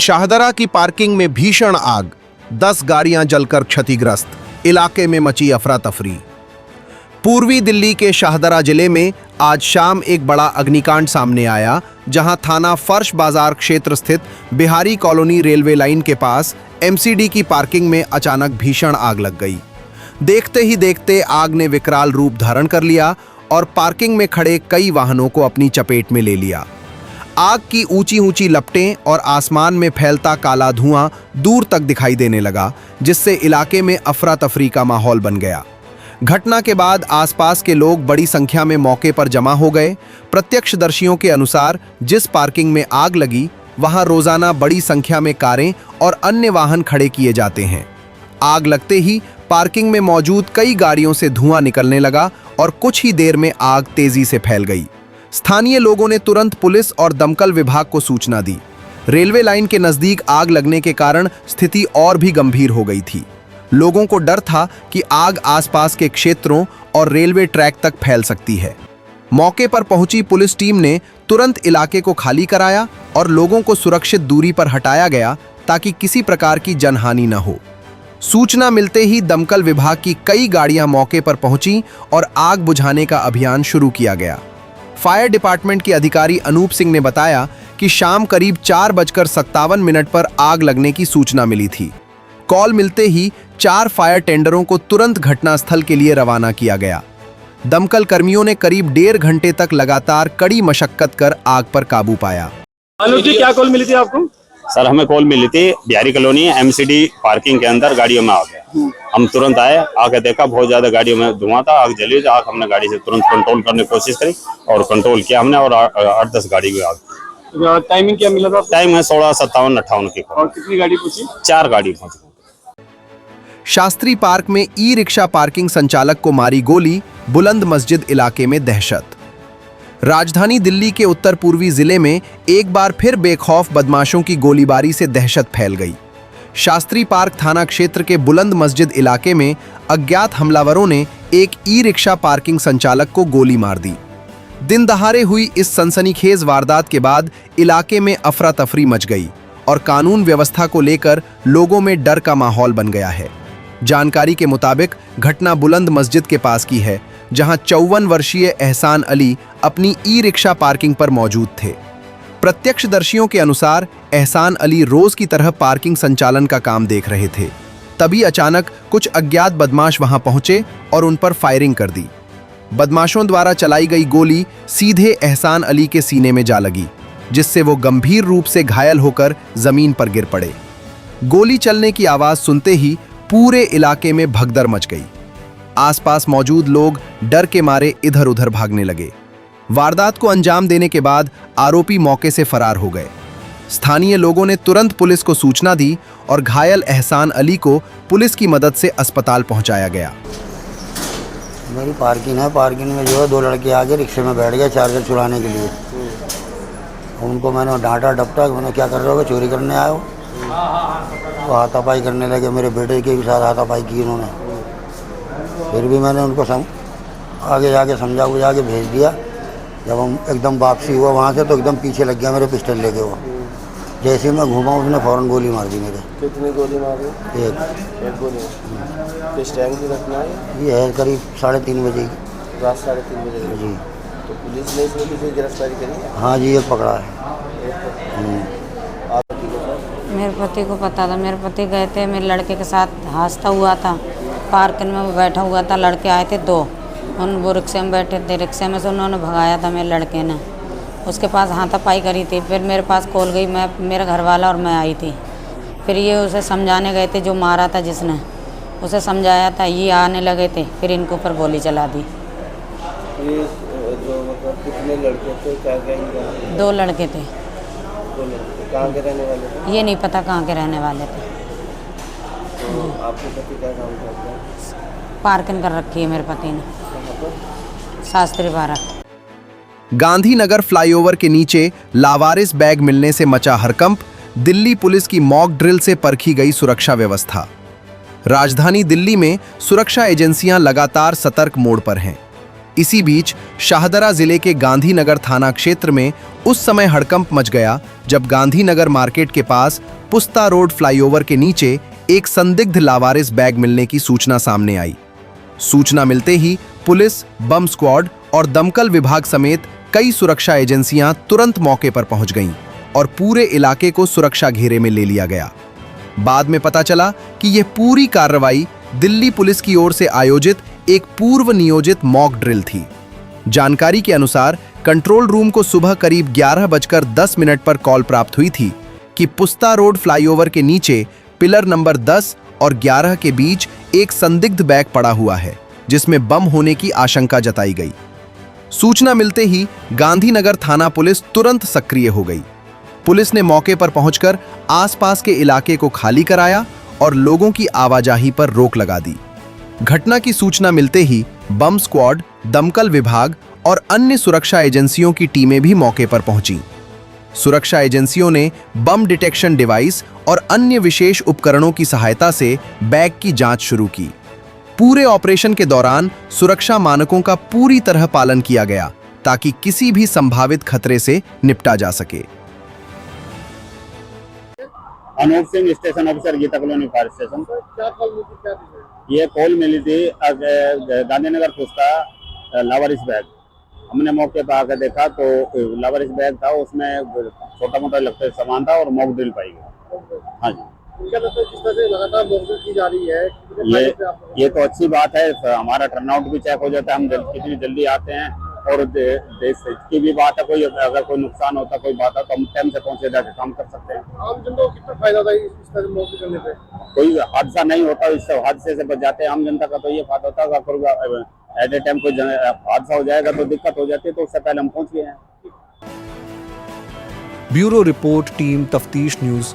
शाहदरा की पार्किंग में भीषण आग, 10 गाड़ियां जलकर क्षतिग्रस्त, इलाके में मची अफरा तफरी। पूर्वी दिल्ली के शाहदरा जिले में आज शाम एक बड़ा अग्निकांड सामने आया, जहां थाना फर्श बाजार क्षेत्र स्थित बिहारी कॉलोनी रेलवे लाइन के पास एमसीडी की पार्किंग में अचानक भीषण आग लग गई। देखते ही देखते आग ने विकराल रूप धारण कर लिया और पार्किंग में खड़े कई वाहनों को अपनी चपेट में ले लिया। आग की ऊंची ऊंची लपटें और आसमान में फैलता काला धुआं दूर तक दिखाई देने लगा, जिससे इलाके में अफरा तफरी का माहौल बन गया। घटना के बाद आसपास के लोग बड़ी संख्या में मौके पर जमा हो गए। प्रत्यक्षदर्शियों के अनुसार जिस पार्किंग में आग लगी, वहां रोजाना बड़ी संख्या में कारें और अन्य वाहन खड़े किए जाते हैं। आग लगते ही पार्किंग में मौजूद कई गाड़ियों से धुआं निकलने लगा और कुछ ही देर में आग तेजी से फैल गई। स्थानीय लोगों ने तुरंत पुलिस और दमकल विभाग को सूचना दी। रेलवे लाइन के नजदीक आग लगने के कारण स्थिति और भी गंभीर हो गई थी। लोगों को डर था कि आग आसपास के क्षेत्रों और रेलवे ट्रैक तक फैल सकती है। मौके पर पहुंची पुलिस टीम ने तुरंत इलाके को खाली कराया और लोगों को सुरक्षित दूरी पर हटाया गया, ताकि किसी प्रकार की जनहानि न हो। सूचना मिलते ही दमकल विभाग की कई गाड़ियां मौके पर पहुंची और आग बुझाने का अभियान शुरू किया गया। फायर डिपार्टमेंट के अधिकारी अनूप सिंह ने बताया कि शाम करीब 4:57 पर आग लगने की सूचना मिली थी। कॉल मिलते ही 4 फायर टेंडरों को तुरंत घटनास्थल के लिए रवाना किया गया। दमकल कर्मियों ने करीब 1.5 घंटे तक लगातार कड़ी मशक्कत कर आग पर काबू पाया। अनुज जी, क्या कॉल मिली थी आपको? सर, हमें कॉल मिली थी बिहारी कॉलोनी एमसीडी पार्किंग के अंदर गाड़ियों में आग है। हम तुरंत आए, आके देखा बहुत ज्यादा गाड़ियों में धुआं था, आग जली। आग हमने गाड़ी से तुरंत कंट्रोल करने की कोशिश करी और कंट्रोल किया हमने, और 8-10 गाड़ी की आग। टाइमिंग क्या मिला था? टाइम है 16:57-58 की। और कितनी गाड़ी पहुंची? 4 गाड़ी पहुंची। शास्त्री पार्क में ई रिक्शा पार्किंग संचालक को मारी गोली, बुलंद मस्जिद इलाके में दहशत। राजधानी दिल्ली के उत्तर पूर्वी जिले में एक बार फिर बेखौफ बदमाशों की गोलीबारी से दहशत फैल गई। शास्त्री पार्क थाना क्षेत्र के बुलंद मस्जिद इलाके में अज्ञात हमलावरों ने एक ई रिक्शा पार्किंग संचालक को गोली मार दी। दिन दहाड़े हुई इस सनसनीखेज वारदात के बाद इलाके में अफरा तफरी मच गई और कानून व्यवस्था को लेकर लोगों में डर का माहौल बन गया है। जानकारी के मुताबिक घटना बुलंद मस्जिद के पास की है, जहां 54 वर्षीय एहसान अली अपनी ई रिक्शा पार्किंग पर मौजूद थे। प्रत्यक्षदर्शियों के अनुसार एहसान अली रोज की तरह पार्किंग संचालन का काम देख रहे थे। तभी अचानक कुछ अज्ञात बदमाश वहां पहुंचे और उन पर फायरिंग कर दी। बदमाशों द्वारा चलाई गई गोली सीधे एहसान अली के सीने में जा लगी, जिससे वो गंभीर रूप से घायल होकर जमीन पर गिर पड़े। गोली चलने की आवाज सुनते ही पूरे इलाके में भगदड़ मच गई। आसपास मौजूद लोग डर के मारे इधर उधर भागने लगे। वारदात को अंजाम देने के बाद आरोपी मौके से फरार हो गए। स्थानीय लोगों ने तुरंत पुलिस को सूचना दी और घायल एहसान अली को पुलिस की मदद से अस्पताल पहुंचाया गया। मेरी पार्किंग है, पार्किंग में जो है 2 लड़के आगे रिक्शे में बैठ गए चार्जर चुराने के लिए। उनको मैंने डांटा डपटा, मैंने क्या कर रहे हो, चोरी करने आए हो? वो हाथापाई करने लगे, मेरे बेटे के भी साथ हाथापाई की उन्होंने। फिर भी मैंने उनको आगे जाके समझा बुझा के भेज दिया। जब हम एकदम वापसी हुआ वहाँ से, तो एकदम पीछे लग गया मेरे पिस्टल लेके। वो जैसे ही मैं घूमा, उसने फौरन गोली मार दी मेरे। कितनी गोली मारी? एक गोली। किस टाइम की घटना है? ये है करीब 3:30 बजे की। रात 3:30 बजे जी। तो पुलिस ने इसमें किसी गिरफ्तारी करी? हाँ जी, एक पकड़ा है। मेरे पति को पता था, मेरे पति गए थे मेरे लड़के के साथ, हादसा हुआ था पार्किंग में, वो बैठा हुआ था, लड़के आए थे 2, वो रिक्शे में बैठे थे, रिक्शे में से उन्होंने भगाया था मेरे लड़के ने, उसके पास हाथापाई करी थी। फिर मेरे पास कॉल गई, मैं मेरा घरवाला और मैं आई थी। फिर ये उसे समझाने गए थे, जो मारा था जिसने, उसे समझाया था, ये आने लगे थे, फिर इनके ऊपर गोली चला दी। ये जो मतलब कितने लड़के थे, क्या 2 लड़के थे। 2 लड़के कहाँ के रहने वाले थे? ये नहीं पता कहाँ के रहने वाले थे। तो आपके पति क्या काम करते हैं? पार्किंग कर रखी है मेरे पति ने, शास्त्री पार्क। गांधीनगर फ्लाईओवर के नीचे लावारिस बैग मिलने से मचा हड़कंप, दिल्ली पुलिस की मॉक ड्रिल से परखी गई सुरक्षा व्यवस्था। राजधानी दिल्ली में सुरक्षा एजेंसियां लगातार सतर्क मोड पर हैं। इसी बीच शाहदरा जिले के गांधीनगर थाना क्षेत्र में उस समय हड़कंप मच गया जब गांधीनगर मार्केट के पास पुस्ता रोड फ्लाईओवर के नीचे एक संदिग्ध लावारिस बैग मिलने की सूचना सामने आई। सूचना मिलते ही पुलिस, बम स्क्वाड और दमकल विभाग समेत कई सुरक्षा एजेंसियां तुरंत मौके पर पहुंच गईं और पूरे इलाके को सुरक्षा घेरे में ले लिया गया। बाद में पता चला कि यह पूरी कार्रवाई दिल्ली पुलिस की ओर से आयोजित एक पूर्व नियोजित मॉक ड्रिल थी। जानकारी के अनुसार कंट्रोल रूम को सुबह करीब 11:10 पर कॉल प्राप्त हुई थी कि पुस्ता रोड फ्लाईओवर के नीचे पिलर नंबर 10 और 11 के बीच एक संदिग्ध बैग पड़ा हुआ है जिसमें बम होने की आशंका जताई गई। सूचना मिलते ही गांधीनगर थाना पुलिस तुरंत सक्रिय हो गई। पुलिस ने मौके पर पहुंचकर आसपास के इलाके को खाली कराया और लोगों की आवाजाही पर रोक लगा दी। घटना की सूचना मिलते ही बम स्क्वाड, दमकल विभाग और अन्य सुरक्षा एजेंसियों की टीमें भी मौके पर पहुंची। सुरक्षा एजेंसियों ने बम डिटेक्शन डिवाइस और अन्य विशेष उपकरणों की सहायता से बैग की जांच शुरू की। पूरे ऑपरेशन के दौरान सुरक्षा मानकों का पूरी तरह पालन किया गया ताकि किसी भी संभावित खतरे से निपटा जा सके। Anup Singh, station officer, Geeta colony fire station. क्या कॉल मिली थी, क्या थी? ये कॉल मिली थी गांधीनगर पुस्ता लावारिस बैग। हमने मौके पर आकर देखा तो लावारिस बैग था, उसमें छोटा मोटा लगता सामान था और मॉक ड्रिल पाई गई। हाँ जी, क्या लगता है जिस तरह से लगातार मॉकड्रिल की जा रही है ये तो अच्छी बात है। हमारा टर्नआउट भी चेक हो जाता है, हम कितनी जल्दी आते हैं और देश की भी बात है। कोई अगर कोई नुकसान होता, कोई बात है तो हम टाइम से पहुंचे जाके काम कर सकते हैं। आम जनता को कितना फायदा होता है इस तरह मॉकड्रिल करने से? कोई हादसा नहीं होता, इस हादसे से बच जाते हैं। आम जनता का तो ये फायदा होता है, अगर एट ए टाइम कोई हादसा हो जाएगा तो दिक्कत हो जाती है, तो उससे पहले हम पहुंच गए हैं। ब्यूरो रिपोर्ट, टीम तफ्तीश न्यूज़।